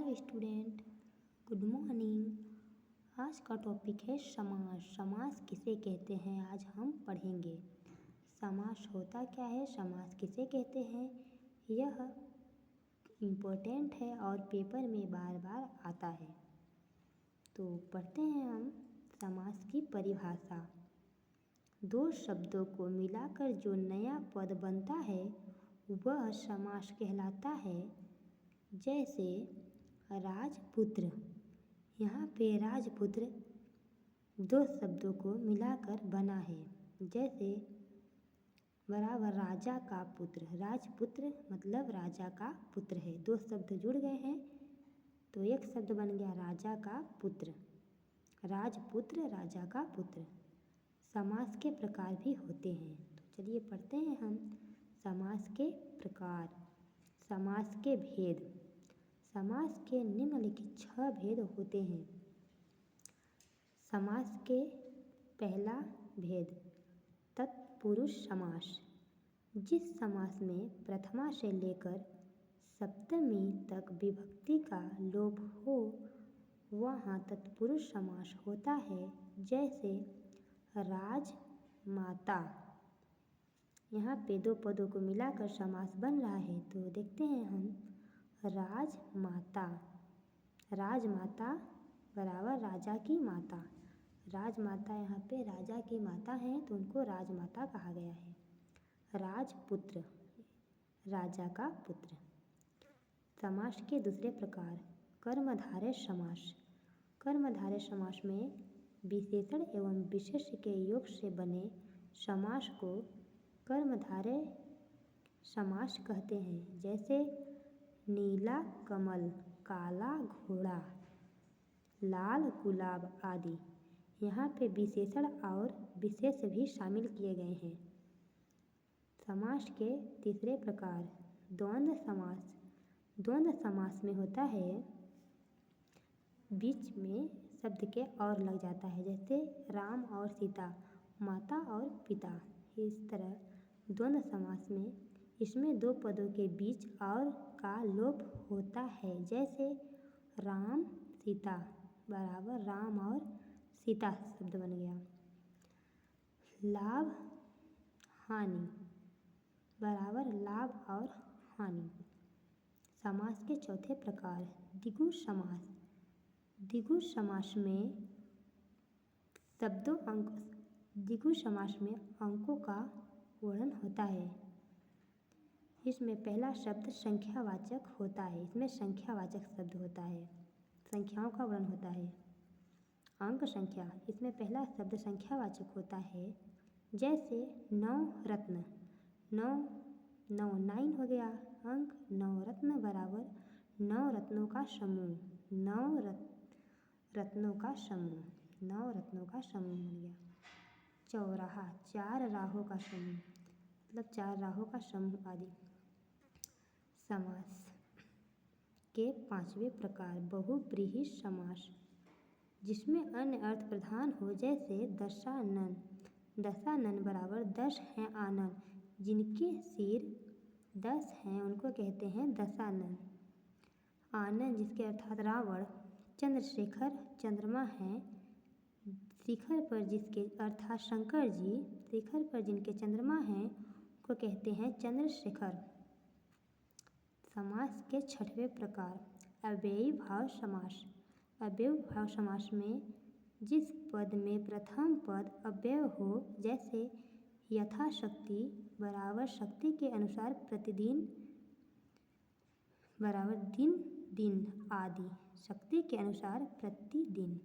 Hi student, good morning. आज का topic है समास। समास किसे कहते हैं आज हम पढ़ेंगे। समास होता क्या है, समास किसे कहते हैं, यह इम्पोर्टेंट है और पेपर में बार बार आता है। तो पढ़ते हैं हम समास की परिभाषा। दो शब्दों को मिलाकर जो नया पद बनता है वह समास कहलाता है। जैसे राजपुत्र, यहाँ पे राजपुत्र दो शब्दों को मिलाकर बना है। जैसे बराबर राजा का पुत्र, राजपुत्र मतलब राजा का पुत्र है। दो शब्द जुड़ गए हैं तो एक शब्द बन गया राजा का पुत्र। राजपुत्र राजा का पुत्र। समास के प्रकार भी होते हैं, तो चलिए पढ़ते हैं हम समास के प्रकार। समास के भेद। समास के निम्नलिखित 6 भेद होते हैं। समास के पहला भेद तत्पुरुष समास। जिस समास में प्रथमा से लेकर सप्तमी तक विभक्ति का लोप हो वहाँ तत्पुरुष समास होता है। जैसे राजमाता, यहाँ पे दो पदों को मिलाकर समास बन रहा है तो देखते हैं हम राजमाता। राजमाता बराबर राजा की माता। राजमाता यहाँ पे राजा की माता हैं तो उनको राजमाता कहा गया है। राजपुत्र राजा का पुत्र। समास के दूसरे प्रकार कर्मधारय समास। कर्मधारय समास में विशेषण एवं विशेष्य के योग से बने समास को कर्मधारय समास कहते हैं। जैसे नीला कमल, काला घोड़ा, लाल गुलाब आदि। यहाँ पे विशेषण और विशेष्य भी शामिल किए गए हैं। समास के तीसरे प्रकार द्वंद्व समास। द्वंद्व समास में होता है बीच में शब्द के और लग जाता है। जैसे राम और सीता, माता और पिता। इस तरह द्वंद्व समास में इसमें दो पदों के बीच और का लोप होता है। जैसे राम सीता बराबर राम और सीता शब्द बन गया। लाभ हानि बराबर लाभ और हानि। समास के चौथे प्रकार द्विगु समास। द्विगु समास में द्विगु समास में अंकों का वर्णन होता है। इसमें पहला शब्द संख्यावाचक होता है। इसमें संख्यावाचक शब्द होता है, संख्याओं का वर्णन होता है। अंक संख्या, इसमें पहला शब्द संख्यावाचक होता है। जैसे नवरत्न, नौ 9 हो गया अंक। नवरत्न बराबर 9 रत्नों का समूह। रत्नों का समूह, 9 रत्नों का समूह बन गया। चौराहा, 4 राहों का समूह मतलब 4 राहों का समूह आदि। समास के पांचवें प्रकार बहुव्रीहि समास। जिसमें अन्य अर्थ प्रधान हो। जैसे दशानन, दशानन बराबर 10 हैं आनन। जिनके सिर 10 हैं उनको कहते हैं दशानन। आनन जिसके अर्थात रावण। चंद्रशेखर चंद्रमा हैं। शिखर पर जिसके अर्थात शंकर जी, शिखर पर जिनके चंद्रमा हैं को कहते हैं चंद्रशेखर। समास के छठवें प्रकार अव्ययी भाव समास। अव्ययी भाव समास में जिस पद में प्रथम पद अव्यय हो। जैसे यथाशक्ति बराबर शक्ति के अनुसार प्रतिदिन बराबर दिन दिन आदि। शक्ति के अनुसार प्रतिदिन।